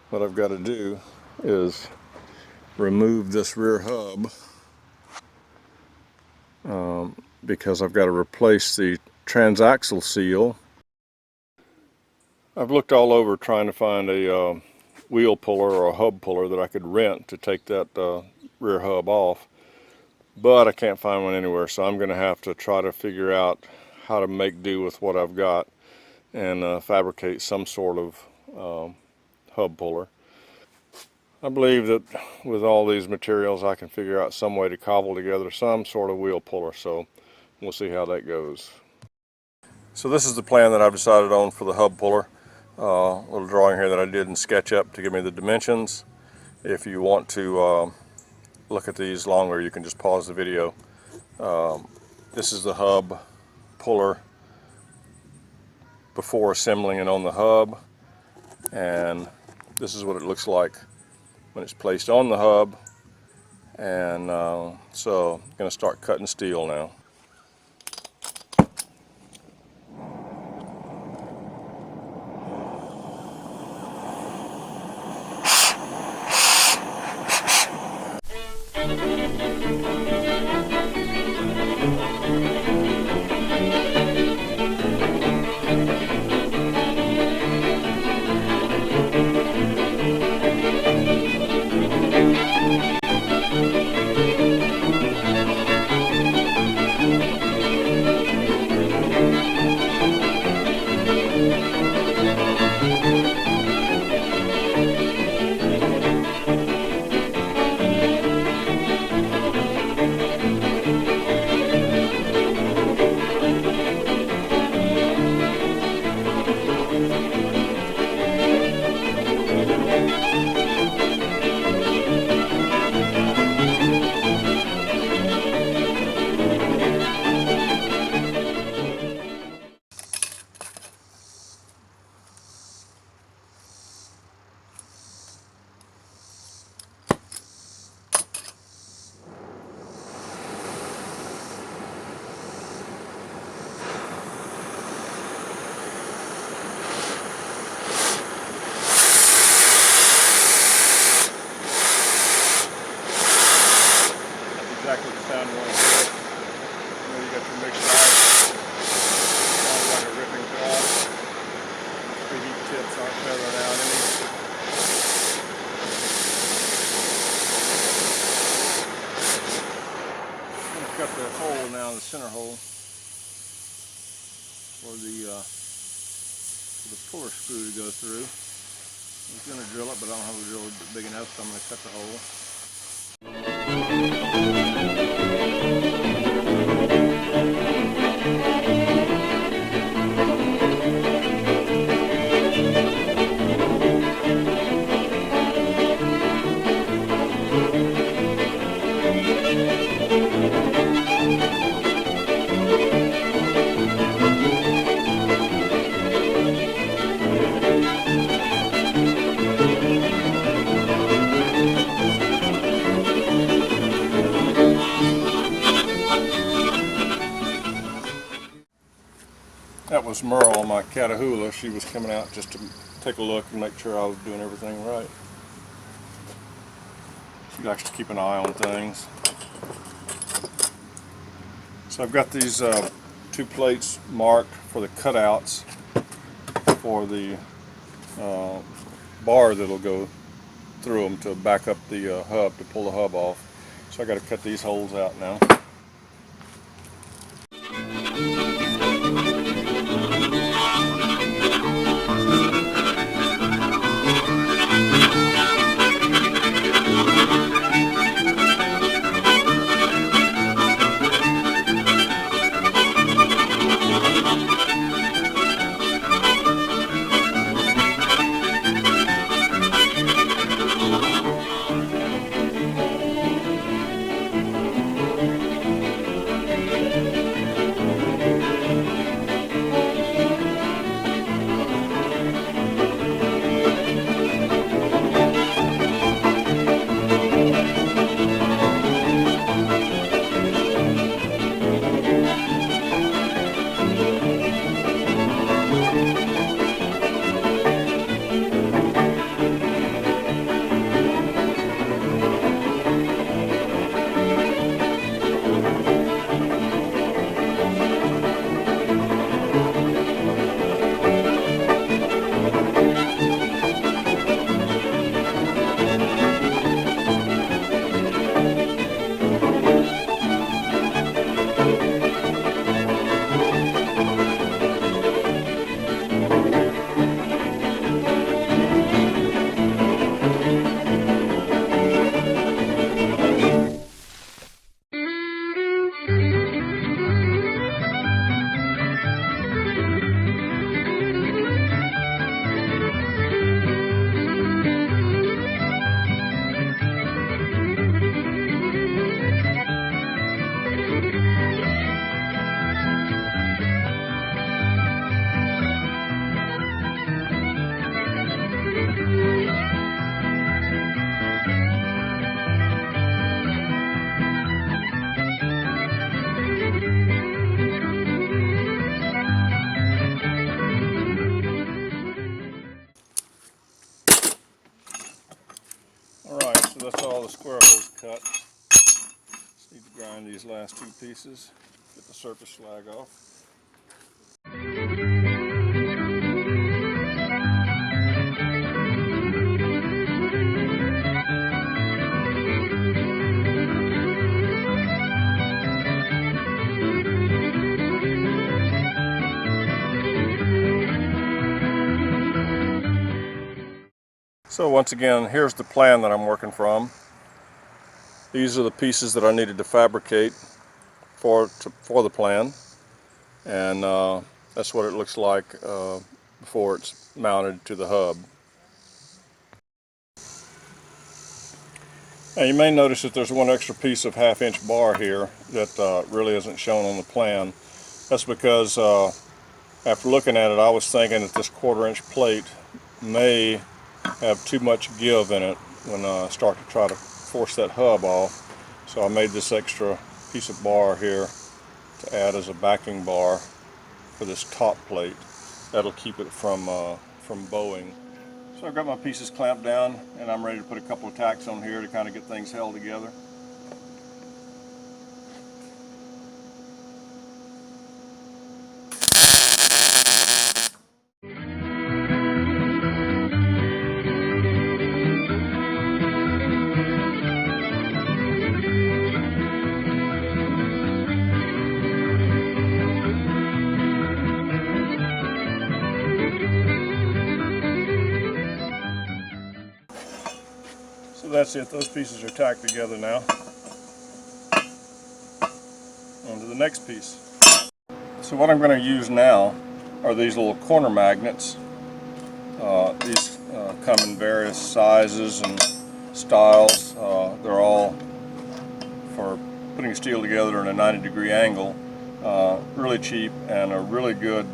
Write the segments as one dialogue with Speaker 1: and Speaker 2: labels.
Speaker 1: what I've got to do is remove this rear hub because I've got to replace the transaxle seal. I've looked all over trying to find a wheel puller or a hub puller that I could rent to take that rear hub off, but I can't find one anywhere, so I'm going to have to try to figure out how to make do with what I've got and fabricate some sort of hub puller. I believe that with all these materials I can figure out some way to cobble together some sort of wheel puller, so we'll see how that goes. So this is the plan that I've decided on for the hub puller. A little drawing here that I did in SketchUp to give me the dimensions. If you want to look at these longer, you can just pause the video. This is the hub puller before assembling it on the hub, and this is what it looks like when it's placed on the hub. And so I'm going to start cutting steel now. Exactly the sound you want to hear. You know, you got your mixed ice. Sounds like a ripping cloth. The heat tips aren't feathering out any. I'm going to cut the hole now, the center hole, for the puller screw to go through. I was going to drill it, but I don't have a drill big enough, so I'm going to cut the hole. That was Merle, my Catahoula. She was coming out just to take a look and make sure I was doing everything right. She likes to keep an eye on things. So I've got these two plates marked for the cutouts for the bar that'll go through them to back up the hub, to pull the hub off. So I got to cut these holes out now. last two pieces, get the surface slag off. So once again, here's the plan that I'm working from. These are the pieces that I needed to fabricate for the plan, and that's what it looks like before it's mounted to the hub. Now you may notice that there's one extra piece of 1/2 inch bar here that really isn't shown on the plan. That's because after looking at it, I was thinking that this 1/4 inch plate may have too much give in it when I start to try to force that hub off. So I made this extra piece of bar here to add as a backing bar for this top plate. That'll keep it from bowing. So I've got my pieces clamped down, and I'm ready to put a couple of tacks on here to kind of get things held together. So that's it, those pieces are tacked together now. On to the next piece. So what I'm going to use now are these little corner magnets. These come in various sizes and styles. They're all for putting steel together in a 90-degree angle. Really cheap and a really good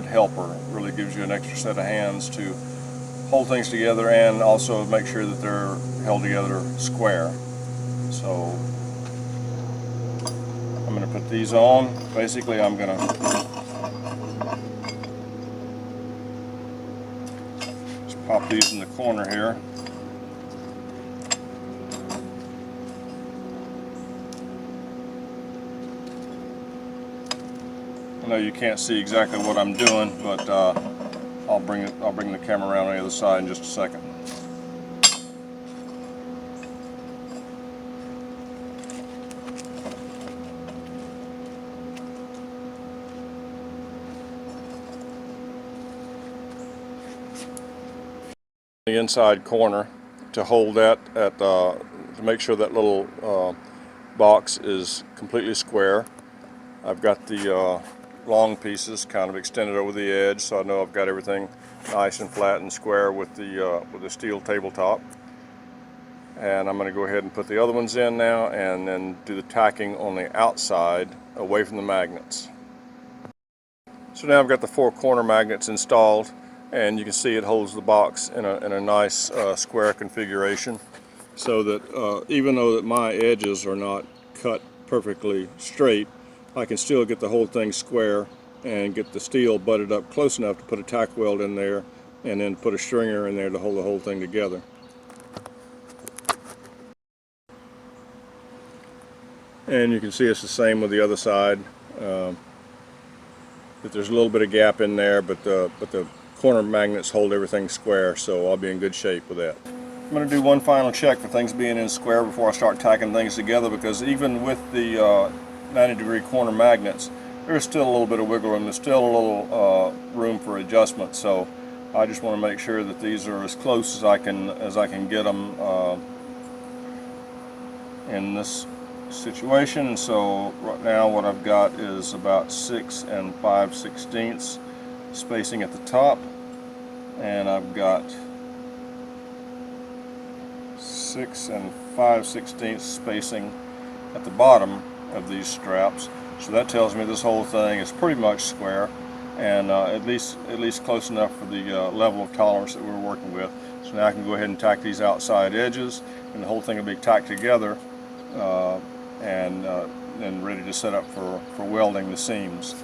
Speaker 1: helper. It really gives you an extra set of hands to hold things together and also make sure that they're held together square. So I'm going to put these on. Basically I'm going to just pop these in the corner here. I know you can't see exactly what I'm doing, but I'll bring the camera around on the other side in just a second. The inside corner to hold that to make sure that little box is completely square. I've got the long pieces kind of extended over the edge, so I know I've got everything nice and flat and square with the steel tabletop. And I'm going to go ahead and put the other ones in now, and then do the tacking on the outside away from the magnets. So now I've got the 4 corner magnets installed, and you can see it holds the box in a nice square configuration, so that even though that my edges are not cut perfectly straight, I can still get the whole thing square and get the steel butted up close enough to put a tack weld in there and then put a stringer in there to hold the whole thing together. And you can see it's the same with the other side. That there's a little bit of gap in there, but the corner magnets hold everything square, so I'll be in good shape with that. I'm going to do one final check for things being in square before I start tacking things together, because even with the 90-degree corner magnets, there's still a little bit of wiggle room. There's still a little room for adjustment. So I just want to make sure that these are as close as I can get them in this situation. So right now what I've got is about 6 5/16 spacing at the top, and I've got 6 5/16 spacing at the bottom of these straps. So that tells me this whole thing is pretty much square, and at least close enough for the level of tolerance that we're working with. So now I can go ahead and tack these outside edges, and the whole thing will be tacked together and then ready to set up for welding the seams.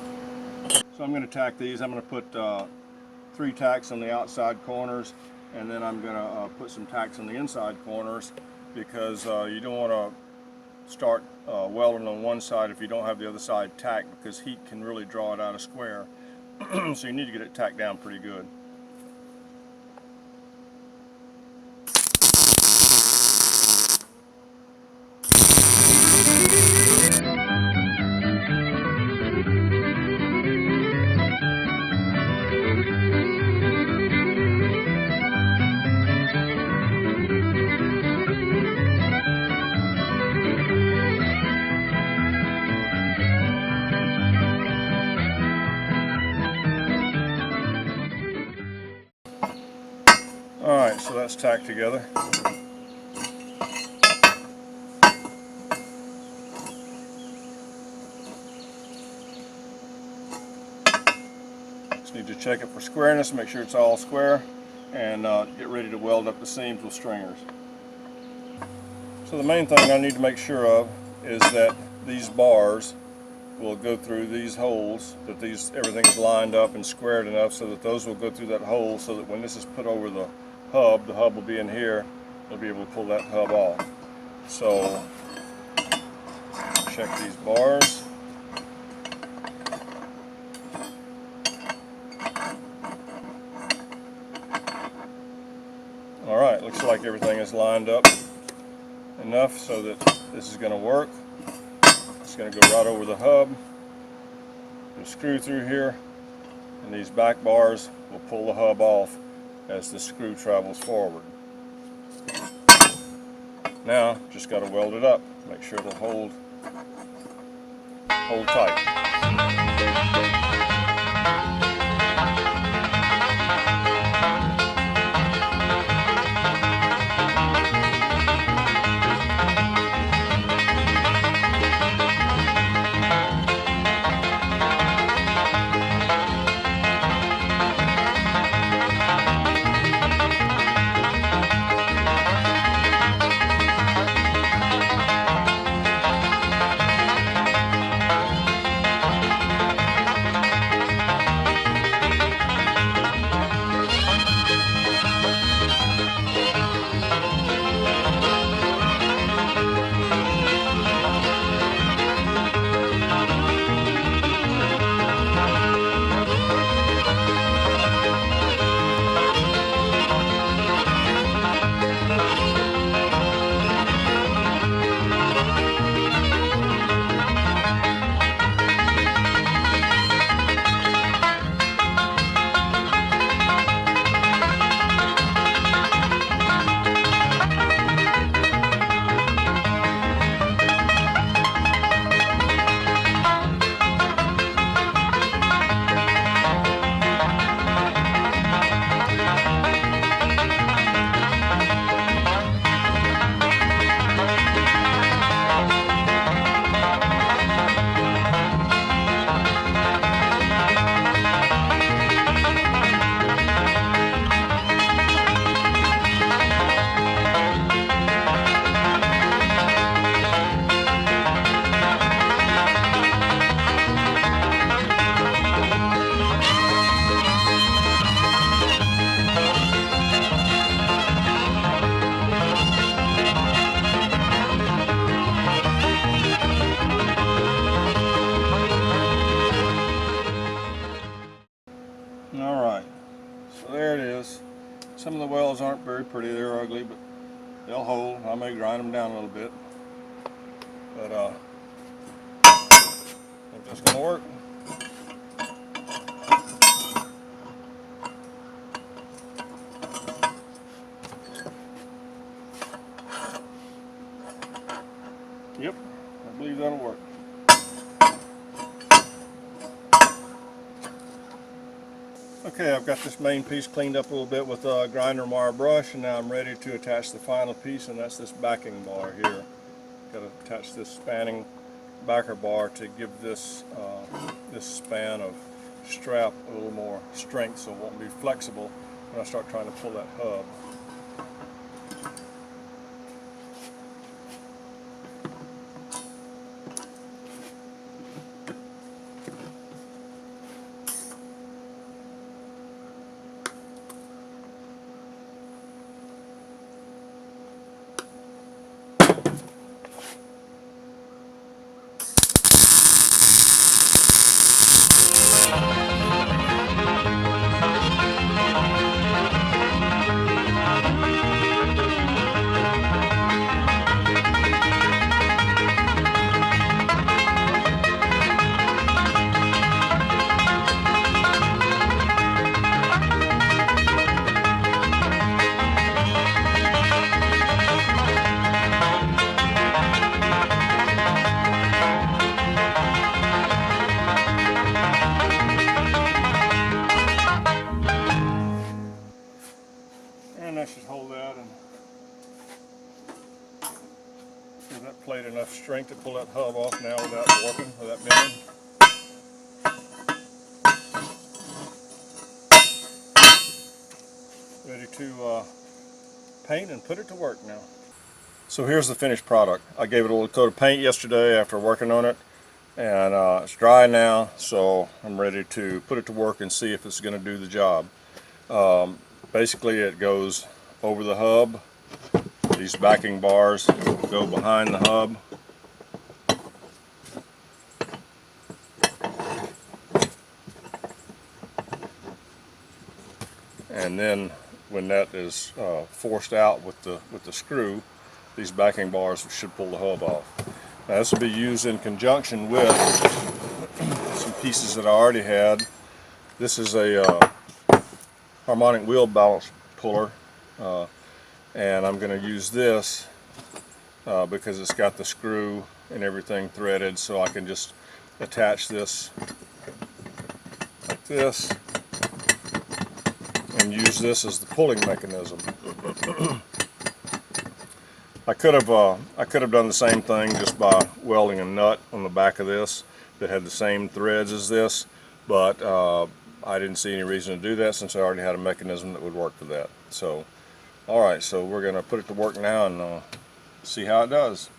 Speaker 1: So I'm going to tack these. I'm going to put 3 tacks on the outside corners, and then I'm going to put some tacks on the inside corners, because you don't want to start welding on one side if you don't have the other side tacked, because heat can really draw it out of square. So you need to get it tacked down pretty good. Alright, so that's tacked together. Just need to check it for squareness, make sure it's all square, and get ready to weld up the seams with stringers. So the main thing I need to make sure of is that these bars will go through these holes, that everything is lined up and squared enough so that those will go through that hole, so that when this is put over the hub will be in here, you'll be able to pull that hub off. So check these bars. Alright, looks like everything is lined up enough so that this is going to work. It's going to go right over the hub. You'll screw through here, and these back bars will pull the hub off as the screw travels forward. Now, just got to weld it up. Make sure it'll hold tight. Alright, so there it is. Some of the welds aren't very pretty, they're ugly, but they'll hold. I may grind them down a little bit. But I think that's going to work. Yep, I believe that'll work. Okay, I've got this main piece cleaned up a little bit with a grinder wire brush, and now I'm ready to attach the final piece, and that's this backing bar here. Got to attach this spanning backer bar to give this this span of strap a little more strength, so it won't be flexible when I start trying to pull that hub. I should hold that and give that plate enough strength to pull that hub off now without warping, without bending. Ready to paint and put it to work now. So here's the finished product. I gave it a little coat of paint yesterday after working on it, and it's dry now, so I'm ready to put it to work and see if it's going to do the job. Basically it goes over the hub. These backing bars go behind the hub. And then when that is forced out with the screw, these backing bars should pull the hub off. Now this will be used in conjunction with some pieces that I already had. This is a harmonic wheel balance puller, and I'm going to use this because it's got the screw and everything threaded, so I can just attach this like this and use this as the pulling mechanism. I could have done the same thing just by welding a nut on the back of this that had the same threads as this, but I didn't see any reason to do that since I already had a mechanism that would work for that. So, alright, so we're going to put it to work now and see how it does.